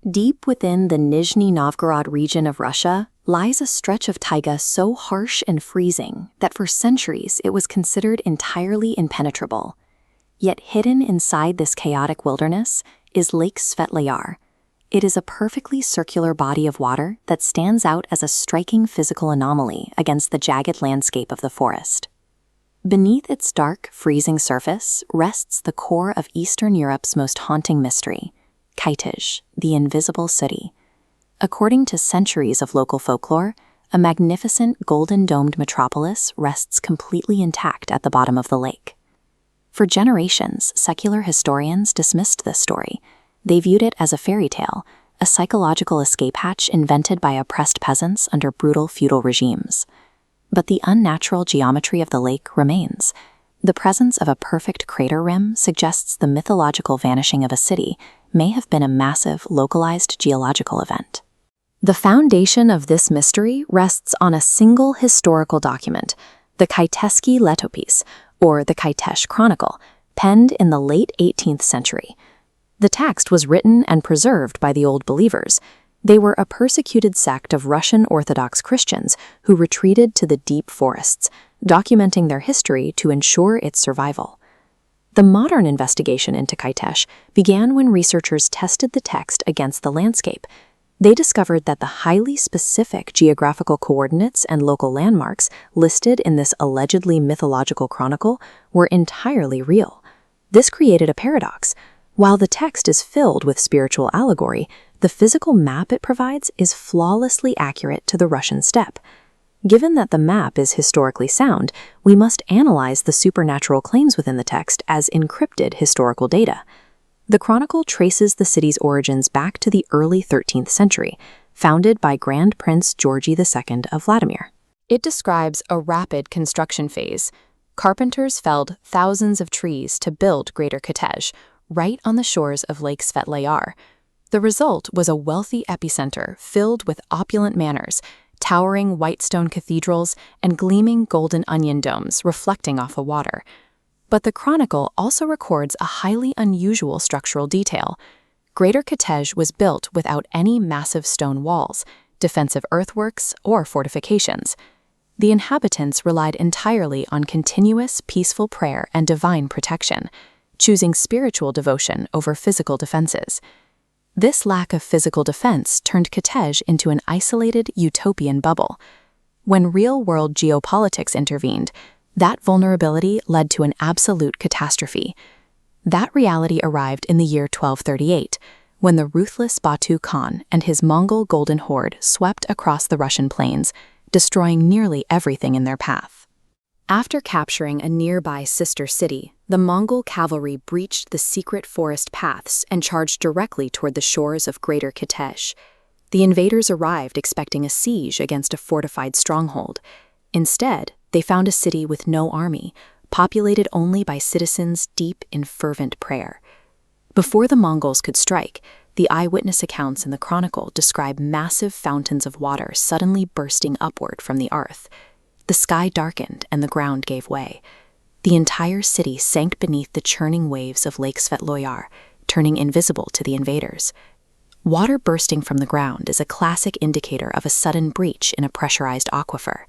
Deep within the Nizhny Novgorod region of Russia lies a stretch of taiga so harsh and freezing that for centuries it was considered entirely impenetrable. Yet hidden inside this chaotic wilderness is Lake Svetloyar. It is a perfectly circular body of water that stands out as a striking physical anomaly against the jagged landscape of the forest. Beneath its dark, freezing surface rests the core of Eastern Europe's most haunting mystery, Kitezh, the invisible city. According to centuries of local folklore, a magnificent golden-domed metropolis rests completely intact at the bottom of the lake. For generations, secular historians dismissed this story. They viewed it as a fairy tale, a psychological escape hatch invented by oppressed peasants under brutal feudal regimes. But the unnatural geometry of the lake remains. The presence of a perfect crater rim suggests the mythological vanishing of a city may have been a massive, localized geological event. The foundation of this mystery rests on a single historical document, the Kitezhsky Letopis, or the Kitezh Chronicle, penned in the late 18th century. The text was written and preserved by the Old Believers. They were a persecuted sect of Russian Orthodox Christians who retreated to the deep forests, documenting their history to ensure its survival. The modern investigation into Kitezh began when researchers tested the text against the landscape. They discovered that the highly specific geographical coordinates and local landmarks listed in this allegedly mythological chronicle were entirely real. This created a paradox. While the text is filled with spiritual allegory, the physical map it provides is flawlessly accurate to the Russian steppe. Given that the map is historically sound, we must analyze the supernatural claims within the text as encrypted historical data. The chronicle traces the city's origins back to the early 13th century, founded by Grand Prince Georgy II of Vladimir. It describes a rapid construction phase. Carpenters felled thousands of trees to build Greater Kitezh, right on the shores of Lake Svetloyar. The result was a wealthy epicenter filled with opulent manors, towering white stone cathedrals, and gleaming golden onion domes reflecting off the water. But the chronicle also records a highly unusual structural detail. Greater Kitezh was built without any massive stone walls, defensive earthworks, or fortifications. The inhabitants relied entirely on continuous, peaceful prayer and divine protection, choosing spiritual devotion over physical defenses. This lack of physical defense turned Kitezh into an isolated utopian bubble. When real-world geopolitics intervened, that vulnerability led to an absolute catastrophe. That reality arrived in the year 1238, when the ruthless Batu Khan and his Mongol Golden Horde swept across the Russian plains, destroying nearly everything in their path. After capturing a nearby sister city, the Mongol cavalry breached the secret forest paths and charged directly toward the shores of Greater Kitezh. The invaders arrived expecting a siege against a fortified stronghold. Instead, they found a city with no army, populated only by citizens deep in fervent prayer. Before the Mongols could strike, the eyewitness accounts in the chronicle describe massive fountains of water suddenly bursting upward from the earth. The sky darkened and the ground gave way. The entire city sank beneath the churning waves of Lake Svetloyar, turning invisible to the invaders. Water bursting from the ground is a classic indicator of a sudden breach in a pressurized aquifer.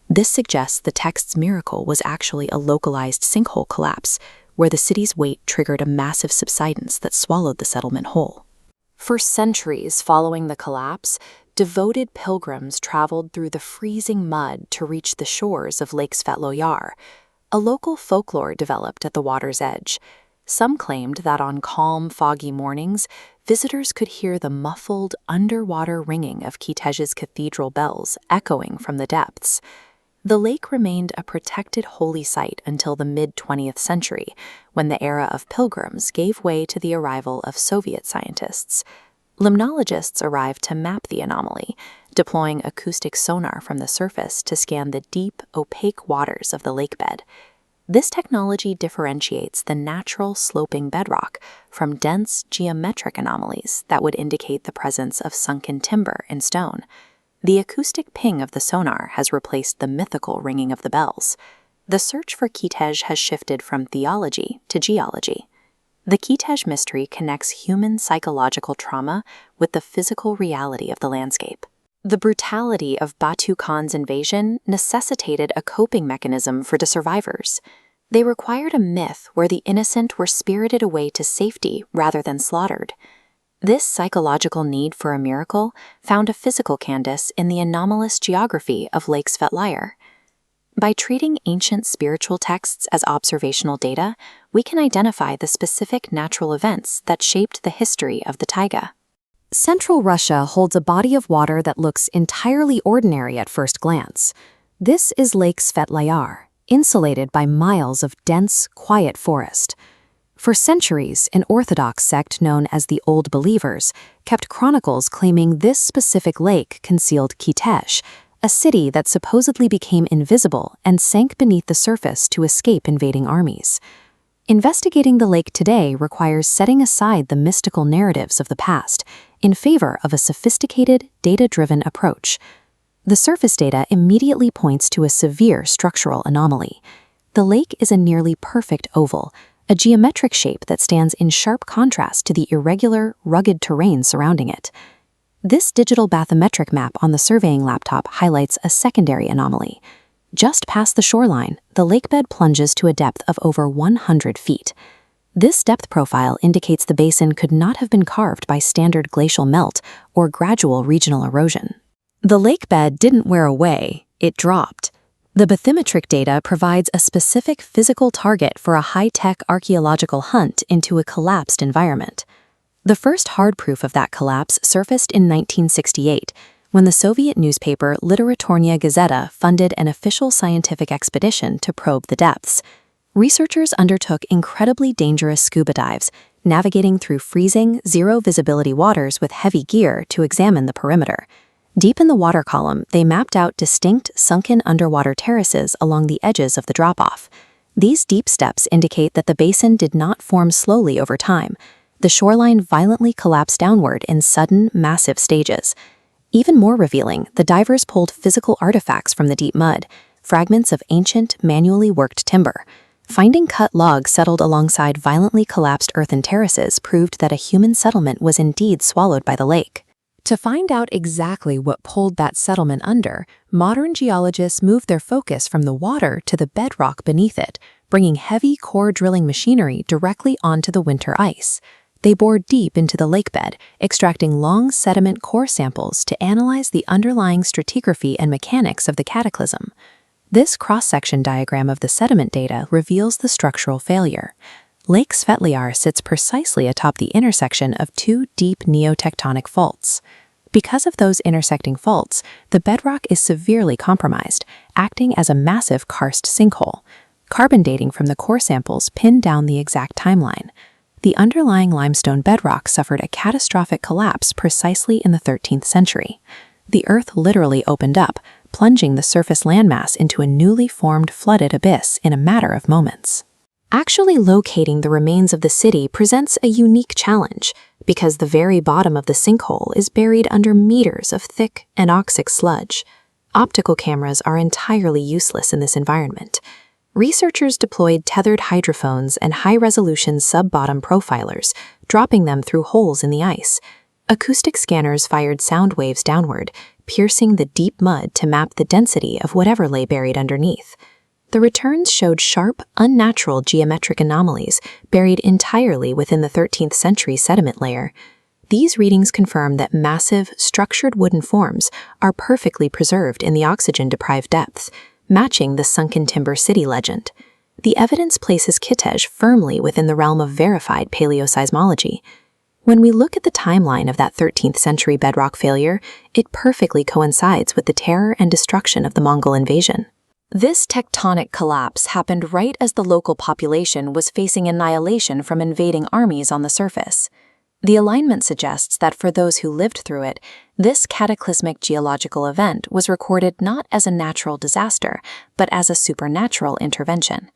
This suggests the text's miracle was actually a localized sinkhole collapse, where the city's weight triggered a massive subsidence that swallowed the settlement whole. For centuries following the collapse, devoted pilgrims traveled through the freezing mud to reach the shores of Lake Svetloyar. A local folklore developed at the water's edge. Some claimed that on calm, foggy mornings, visitors could hear the muffled, underwater ringing of Kitezh's cathedral bells echoing from the depths. The lake remained a protected holy site until the mid-20th century, when the era of pilgrims gave way to the arrival of Soviet scientists. Limnologists arrived to map the anomaly, deploying acoustic sonar from the surface to scan the deep, opaque waters of the lakebed. This technology differentiates the natural sloping bedrock from dense geometric anomalies that would indicate the presence of sunken timber and stone. The acoustic ping of the sonar has replaced the mythical ringing of the bells. The search for Kitezh has shifted from theology to geology. The Kitezh mystery connects human psychological trauma with the physical reality of the landscape. The brutality of Batu Khan's invasion necessitated a coping mechanism for the survivors. They required a myth where the innocent were spirited away to safety rather than slaughtered. This psychological need for a miracle found a physical canvas in the anomalous geography of Lake Svetloyar. By treating ancient spiritual texts as observational data, we can identify the specific natural events that shaped the history of the taiga. Central Russia holds a body of water that looks entirely ordinary at first glance. This is Lake Svetloyar, insulated by miles of dense, quiet forest. For centuries, an Orthodox sect known as the Old Believers kept chronicles claiming this specific lake concealed Kitezh, a city that supposedly became invisible and sank beneath the surface to escape invading armies. Investigating the lake today requires setting aside the mystical narratives of the past in favor of a sophisticated, data-driven approach. The surface data immediately points to a severe structural anomaly. The lake is a nearly perfect oval, a geometric shape that stands in sharp contrast to the irregular, rugged terrain surrounding it. This digital bathymetric map on the surveying laptop highlights a secondary anomaly. Just past the shoreline, the lakebed plunges to a depth of over 100 feet. This depth profile indicates the basin could not have been carved by standard glacial melt or gradual regional erosion. The lakebed didn't wear away, it dropped. The bathymetric data provides a specific physical target for a high-tech archaeological hunt into a collapsed environment. The first hard proof of that collapse surfaced in 1968, when the Soviet newspaper Literaturная Gazeta funded an official scientific expedition to probe the depths. Researchers undertook incredibly dangerous scuba dives, navigating through freezing, zero-visibility waters with heavy gear to examine the perimeter. Deep in the water column, they mapped out distinct sunken underwater terraces along the edges of the drop-off. These deep steps indicate that the basin did not form slowly over time. The shoreline violently collapsed downward in sudden, massive stages. Even more revealing, the divers pulled physical artifacts from the deep mud, fragments of ancient, manually worked timber. Finding cut logs settled alongside violently collapsed earthen terraces proved that a human settlement was indeed swallowed by the lake. To find out exactly what pulled that settlement under, modern geologists moved their focus from the water to the bedrock beneath it, bringing heavy core drilling machinery directly onto the winter ice. They bored deep into the lakebed, extracting long sediment core samples to analyze the underlying stratigraphy and mechanics of the cataclysm. This cross-section diagram of the sediment data reveals the structural failure. Lake Svetloyar sits precisely atop the intersection of two deep neotectonic faults. Because of those intersecting faults, the bedrock is severely compromised, acting as a massive karst sinkhole. Carbon dating from the core samples pinned down the exact timeline. The underlying limestone bedrock suffered a catastrophic collapse precisely in the 13th century. The earth literally opened up, plunging the surface landmass into a newly formed flooded abyss in a matter of moments. Actually locating the remains of the city presents a unique challenge, because the very bottom of the sinkhole is buried under meters of thick, anoxic sludge. Optical cameras are entirely useless in this environment. Researchers deployed tethered hydrophones and high-resolution sub-bottom profilers, dropping them through holes in the ice. Acoustic scanners fired sound waves downward, piercing the deep mud to map the density of whatever lay buried underneath. The returns showed sharp, unnatural geometric anomalies buried entirely within the 13th century sediment layer. These readings confirm that massive, structured wooden forms are perfectly preserved in the oxygen-deprived depths, matching the sunken timber city legend. The evidence places Kitezh firmly within the realm of verified paleoseismology. When we look at the timeline of that 13th century bedrock failure, it perfectly coincides with the terror and destruction of the Mongol invasion. This tectonic collapse happened right as the local population was facing annihilation from invading armies on the surface. The alignment suggests that for those who lived through it, this cataclysmic geological event was recorded not as a natural disaster, but as a supernatural intervention.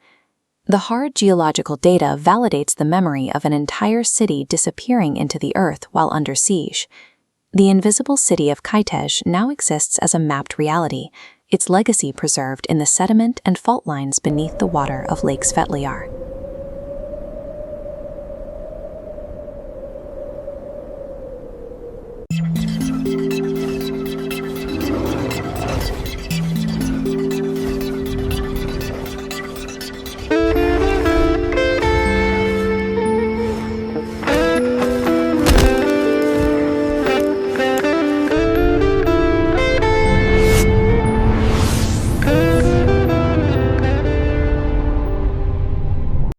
The hard geological data validates the memory of an entire city disappearing into the earth while under siege. The invisible city of Kitezh now exists as a mapped reality, its legacy preserved in the sediment and fault lines beneath the water of Lake Svetloyar.